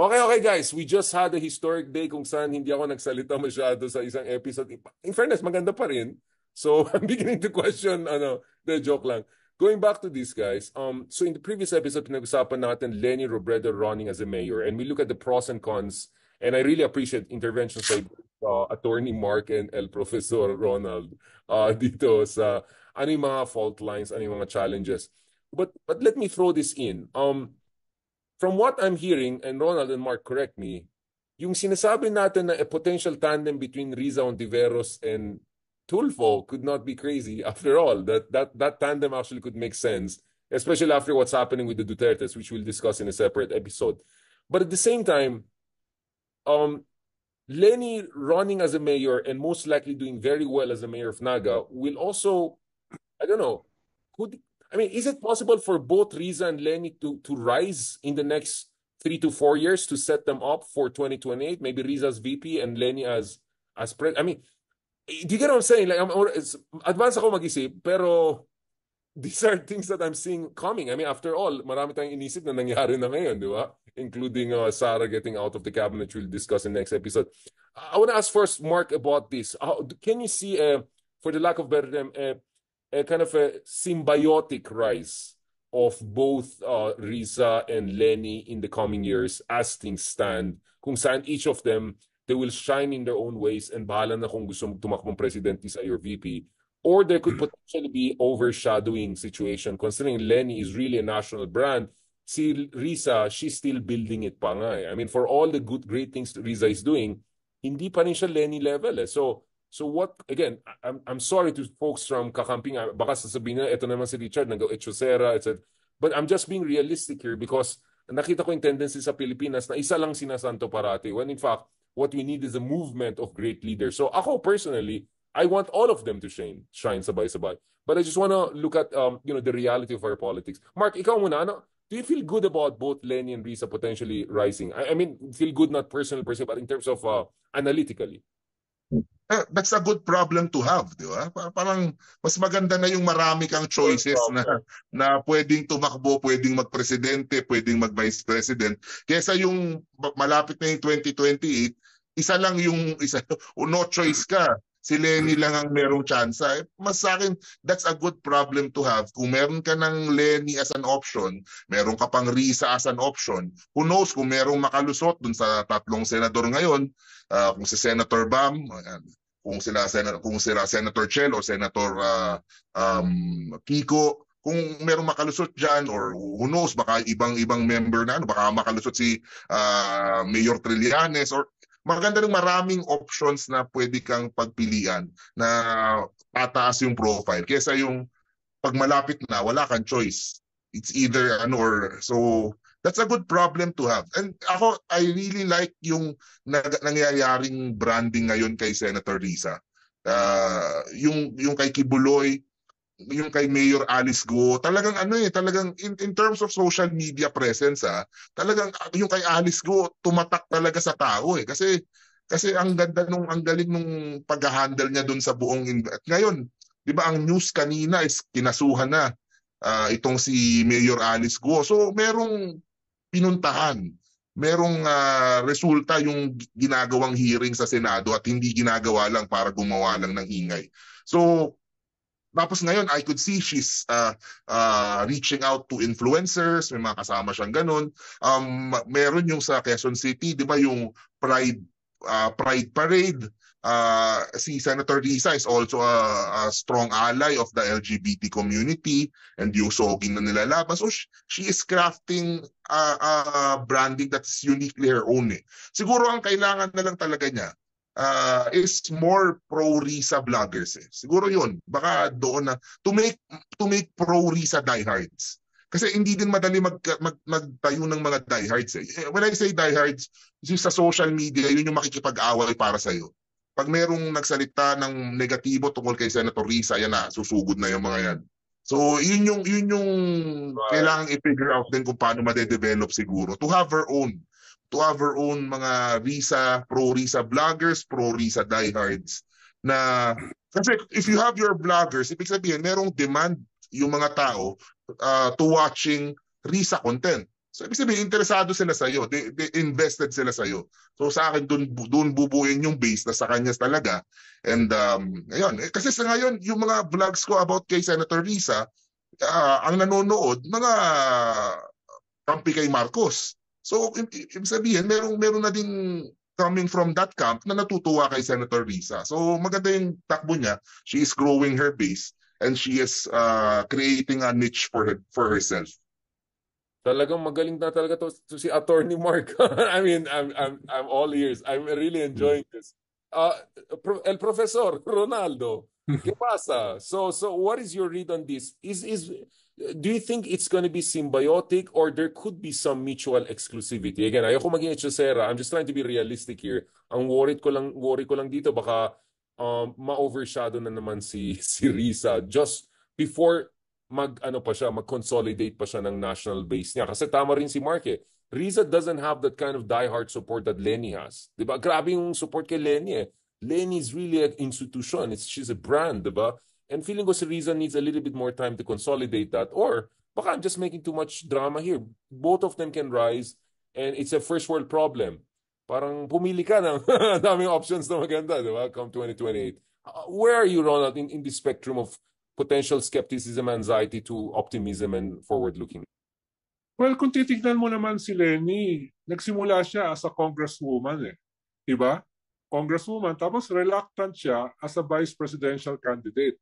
Okay, okay guys, we just had a historic day kung saan hindi ako nagsalita masyado sa isang episode. In fairness, maganda pa rin. So I'm beginning to question, the joke lang. Going back to this guys, so in the previous episode, pinag-usapan natin Leni Robredo running as a mayor and we look at the pros and cons and I really appreciate interventions by Attorney Mark and El Professor Ronald dito sa ano yung mga fault lines, ano yung mga challenges. But let me throw this in. From what I'm hearing, and Ronald and Mark, correct me, yung sinasabi natin na a potential tandem between Riza Ontiveros and Tulfo could not be crazy after all. That tandem actually could make sense, especially after what's happening with the Dutertes, which we'll discuss in a separate episode. But at the same time, Leni running as a mayor and most likely doing very well as the mayor of Naga will also, I don't know, is it possible for both Riza and Leni to rise in the next 3 to 4 years to set them up for 2028? Maybe Riza as VP and Leni as president. Do you get what I'm saying? Like, advance ako mag-isip, pero these are things that I'm seeing coming. After all, marami tayong inisip na nangyari na ngayon, di ba? Including Sara getting out of the cabinet, which we'll discuss in the next episode. I want to ask first, Mark, about this. Can you see, for the lack of better term, a kind of a symbiotic rise of both Riza and Leni in the coming years as things stand, kung saan each of them, they will shine in their own ways and bahala na kung gusto tumakbong presidente sa your VP. Or there could potentially be overshadowing situation considering Leni is really a national brand. Si Riza, she's still building it pa nga eh. For all the great things Riza is doing, hindi pa rin siya Leni level eh. So what, again, I'm sorry to folks from Kakamping, baka sasabihin na, ito naman si Richard, nag-echosera, etc. But I'm just being realistic here because nakita ko yung tendency sa Pilipinas na isa lang sinasanto parati, when in fact, what we need is a movement of great leaders. So ako personally, I want all of them to shine sabay-sabay. But I just want to look at, the reality of our politics. Mark, ikaw muna, do you feel good about both Leni and Riza potentially rising? I mean, feel good not personally per se, but in terms of analytically. That's a good problem to have, di ba? Parang mas maganda na yung marami kang choices na pwedeng tumakbo, pwedeng magpresidente, pwedeng mag-vice president, kesa yung malapit na yung 2028, no choice ka. Si Leni lang ang merong tsansa. Mas sa akin, that's a good problem to have. Kung meron ka ng Leni as an option, meron ka pang Riza as an option, who knows kung merong makalusot dun sa tatlong senador ngayon, kung si Senator Bam, kung sila Senator Chel o Senator Kiko, kung merong makalusot dyan, or who knows, baka ibang member na, baka makalusot si Mayor Trillanes, or maganda ng maraming options na pwede kang pagpilian na tataas yung profile. Kesa yung pag malapit na, wala kang choice. It's either so that's a good problem to have. And ako, I really like yung nangyayaring branding ngayon kay Senator Riza. Yung kay Kibuloy, yung kay Mayor Alice Go, talagang talagang in terms of social media presence, talagang yung kay Alice Go tumatak talaga sa tao eh. Kasi ang galing nung pag-handle niya doon sa buong ngayon, 'di ba, ang news kanina is kinasuhan na itong si Mayor Alice Go. So merong pinuntahan, merong resulta yung ginagawang hearing sa Senado at hindi ginagawa lang para gumawa lang ng ingay. So tapos ngayon, I could see she's reaching out to influencers, may mga kasama siyang ganun. Meron yung sa Quezon City, di ba, yung Pride Parade. Si Senator Riza is also a strong ally of the LGBT community and yung soging na nilalaban. So she is crafting branding that's uniquely her own. Siguro ang kailangan na lang talaga niya is more pro-Riza vloggers. Siguro yun. Baka doon na to make pro-Riza diehards. Kasi hindi din madali magtayo ng mga diehards. When I say diehards, sa social media, yun yung makikipag-away para sa'yo. Pag merong nagsalita ng negatibo tungkol kay Senator Riza, yan na, susugod na yung mga yan. So yun yung kailangang i-figure out din kung paano ma-develop siguro to have her own mga Riza, pro-Riza vloggers, pro-Riza diehards. Kasi if you have your vloggers, ibig sabihin, merong demand yung mga tao to watching Riza content. So, ibig sabihin, interesado sila sa'yo. They invested sila sa'yo. So, sa akin, dun bubuin yung base na sa kanya talaga. And, ayun. Kasi sa ngayon, yung mga vlogs ko about kay Senator Risa, ang nanonood, mga kampi kay Marcos. So, ibig sabihin, meron na din coming from that camp na natutuwa kay Senator Risa. So, maganda yung takbo niya. She is growing her base and she is creating a niche for herself. Talagang magaling na talaga to si Attorney Mark. I mean, I'm all ears. I'm really enjoying this. El Professor Ronaldo, ¿qué pasa? So what is your read on this? Do you think it's going to be symbiotic or there could be some mutual exclusivity? Again, ayoko maging hechosera. I'm just trying to be realistic here. Ang worry ko lang dito baka ma-overshadow na naman si Risa just before mag-consolidate pa siya ng national base niya. Kasi tama rin si Mark eh. Riza doesn't have that kind of diehard support that Lenny has. Diba? Grabe yung support kay Lenny eh. Lenny is really an institution. She's a brand, diba? And feeling ko si Riza needs a little bit more time to consolidate that. Or baka I'm just making too much drama here. Both of them can rise and it's a first world problem. Parang pumili ka ng daming options na maganda, diba? Come 2028. Where are you, Ronald, in the spectrum of potential skepticism, anxiety to optimism and forward-looking? Well, kung titignan mo naman si Lenny, nagsimula siya as a congresswoman eh. Diba? Congresswoman, tapos reluctant siya as a vice presidential candidate.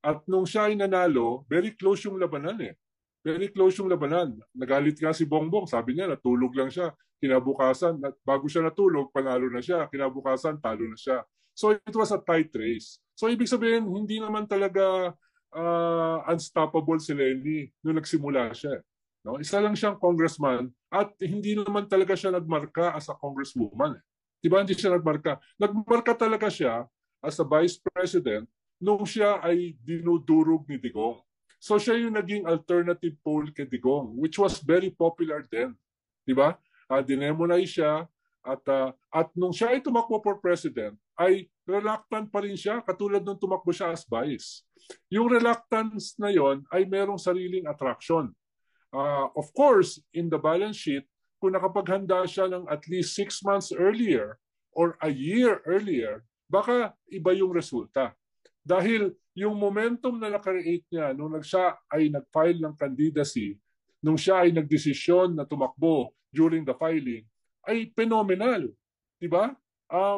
At nung siya ay nanalo, very close yung labanan eh. Very close yung labanan. Nagalit nga si Bongbong, sabi niya natulog lang siya. Kinabukasan, bago siya natulog, panalo na siya. Kinabukasan, talo na siya. So it was a tight race. So ibig sabihin, hindi naman talaga unstoppable si Lenny nung nagsimula siya. No? Isa lang siyang congressman at hindi naman talaga siya nagmarka as a congresswoman. Diba hindi siya nagmarka? Nagmarka talaga siya as a vice president nung siya ay dinudurog ni Digong. So siya yung naging alternative pole kay Digong, which was very popular then. Diba? Dinemonize siya at nung siya ay tumakbo for president, ay reluctant pa rin siya katulad nung tumakbo siya as vice. Yung reluctance na yon ay merong sariling attraction. Of course, in the balance sheet, kung nakapaghanda siya ng at least 6 months earlier or a year earlier, baka iba yung resulta. Dahil yung momentum na nakreate niya nung siya ay nag-file ng candidacy, nung siya ay nagdesisyon na tumakbo during the filing, ay phenomenal. Diba?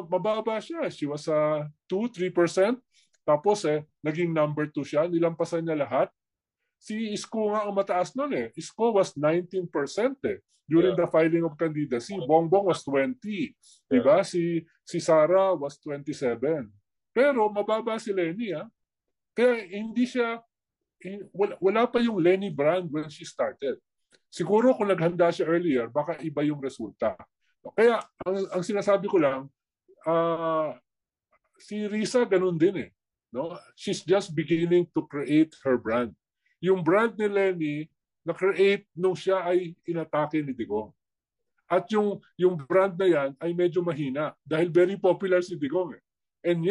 Mababa siya. She was 2-3%. Tapos naging number 2 siya. Nilampasan niya lahat. Si Isko nga ang mataas nun eh. Isko was 19% during the filing of candidacy. Bongbong was 20. Diba? Si Sara was 27. Pero mababa si Lenny ha. Kaya hindi siya, wala pa yung Lenny brand when she started. Siguro kung naghanda siya earlier, baka iba yung resulta. Kaya ang sinasabi ko lang, si Risa ganun din eh. No? She's just beginning to create her brand. Yung brand ni Lenny na-create nung siya ay inatake ni Digong. At yung brand na yan ay medyo mahina dahil very popular si Digong eh. And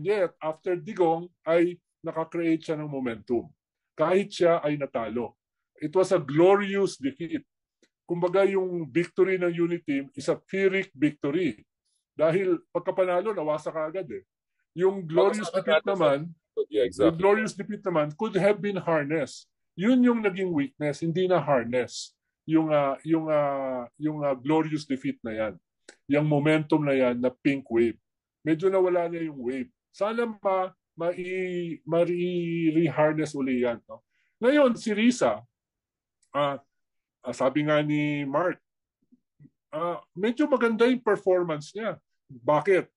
yet after Digong ay nakakreate siya ng momentum. Kahit siya ay natalo. It was a glorious defeat. Kumbaga yung victory ng unity team is a Pyrrhic victory. Dahil pagkapanalo, nawasa ka agad eh. Yung glorious defeat naman, yung glorious defeat naman could have been harnessed. Yun yung naging weakness, hindi na harness. Yung glorious defeat na yan. Yung momentum na yan na pink wave. Medyo nawala na yung wave. Sana ma-reharness uli yan. No? Ngayon, si Risa, sabi nga ni Mark, medyo maganda yung performance niya. Bakit?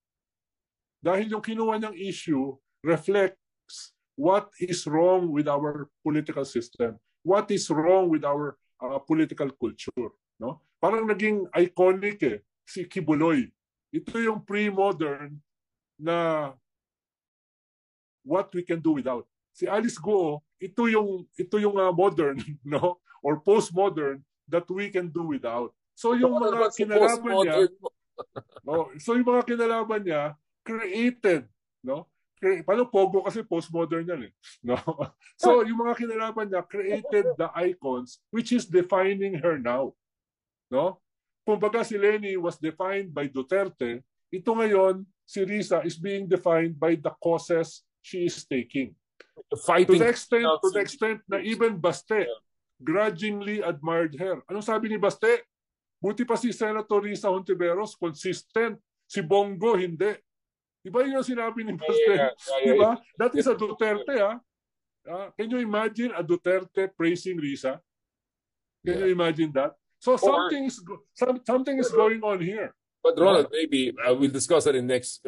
Dahil yung kinuha niyang issue reflects what is wrong with our political system, what is wrong with our political culture. No? Parang naging iconic si Kibuloy. Ito yung pre-modern na what we can do without. Si Alice Guo, ito yung modern, no? Or postmodern that we can do without. So yung mga kinalaban niya, so yung mga kinalaban niya created, no? Paano Pogo kasi postmodern yan eh. No? So yung mga kinalaman niya created the icons which is defining her now. No? Kumbaga si Leni was defined by Duterte, ito ngayon si Risa is being defined by the causes she is taking. To the extent na even Baste grudgingly admired her. Anong sabi ni Baste? Buti pa si Senator Risa Hontiveros consistent, si Bongo hindi. Diba yun yung sinabi ni Baste? Diba? That is a Duterte, can you imagine a Duterte praising Risa? Can you imagine that? So something is going on here. But Ronald, maybe we'll discuss that in next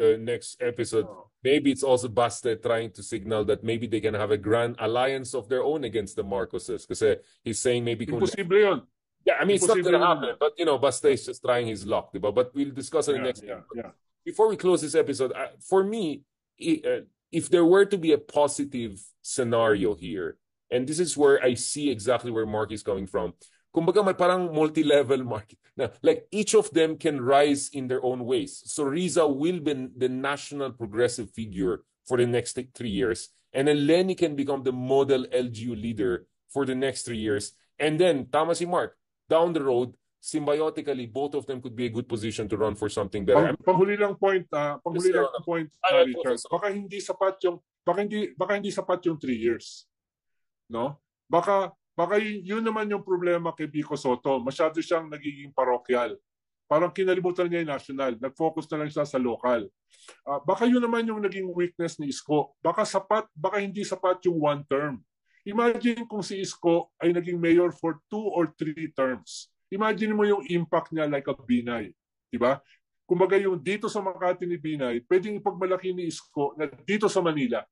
episode. Maybe it's also Baste trying to signal that maybe they can have a grand alliance of their own against the Marcoses. Because he's saying maybe... Imposible yun. Yeah, I mean, it's not going to happen. But, Baste is just trying his luck. Diba? But we'll discuss it in next episode. Before we close this episode, for me, if there were to be a positive scenario here, and this is where I see exactly where Mark is coming from, kumbaga may parang multi-level market. Now, like each of them can rise in their own ways. So Riza will be the national progressive figure for the next 3 years. And then Leni can become the model LGU leader for the next 3 years. And then, tama si Mark, down the road, symbiotically, both of them could be a good position to run for something better. Panghuli lang point, Richard. Baka hindi sapat yung 3 years. No? Baka yun naman yung problema kay Vico Sotto. Masyado siyang nagiging parokyal. Parang kinalimutan niya yung national. Nag-focus na lang siya sa local. Baka yun naman yung naging weakness ni Isko. Baka hindi sapat yung 1 term. Imagine kung si Isko ay naging mayor for 2 or 3 terms. Imagine mo yung impact niya like a Binay. Diba? Kumbaga yung dito sa Makati ni Binay, pwedeng ipagmalaki ni Isko na dito sa Manila.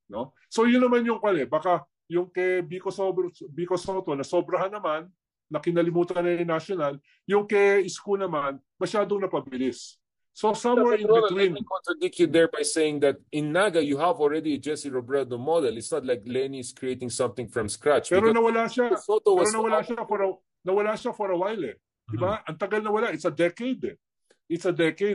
No? So yun naman yung baka yung kay Vico Sotto na sobrahan naman, na kinalimutan na yung national, yung kay Isko naman, masyadong napabilis. So somewhere in between. Let me contradict you there by saying that in Naga, you have already a Jesse Robredo model. It's not like Leni is creating something from scratch. Pero nawala siya. Nawala siya for a while eh. Diba? Ang tagal nawala. It's a decade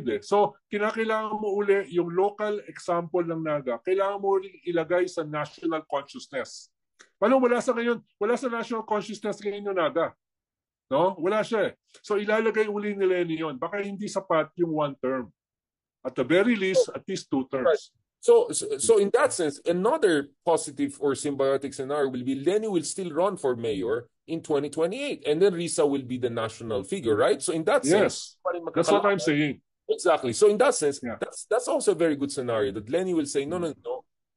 eh. So, kinakailangan mo uli yung local example ng Naga. Kailangan mo rin ilagay sa national consciousness. Paano wala sa national consciousness ngayon yung Naga? No? Wala siya eh. So, ilalagay uli ni Leni yun. Baka hindi sapat yung 1 term. At the very least, at least 2 terms. Right. So in that sense, another positive or symbiotic scenario will be Leni will still run for mayor in 2028, and then Risa will be the national figure, right? So in that sense, that's what I'm saying. Exactly. So in that sense, that's also a very good scenario that Leni will say, no,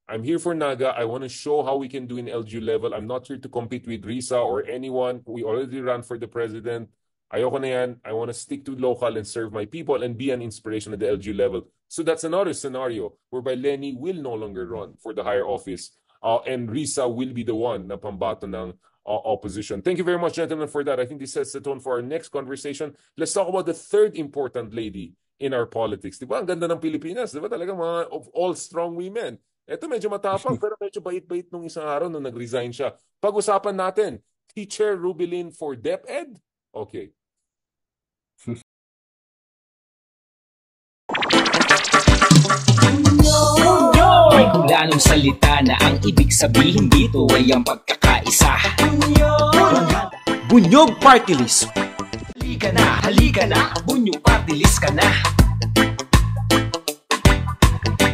I'm here for Naga. I want to show how we can do in LGU level. I'm not here to compete with Risa or anyone. We already ran for the president. Ayoko na yan. I want to stick to local and serve my people and be an inspiration at the LGU level. So that's another scenario whereby Leni will no longer run for the higher office and Risa will be the one na pambato ng opposition. Thank you very much, gentlemen, for that. I think this sets the tone for our next conversation. Let's talk about the third important lady in our politics. Diba? Ang ganda ng Pilipinas. Diba? Talaga mga of all strong women. Ito medyo matapang pero medyo bait-bait nung isang araw nung nag-resign siya. Pag-usapan natin, Teacher Rubilin for DepEd? Okay. May hulanong salita na ang ibig sabihin dito ay ang pagkakaisa. Bunyog Party List. Halika na, Bunyog Party List ka na.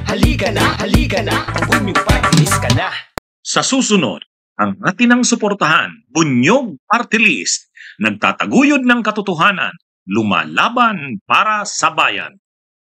Halika na, Bunyog Party List ka na. Sa susunod, ang atinang suportahan, Bunyog Party List, nagtataguyod ng katotohanan, lumalaban para sa bayan.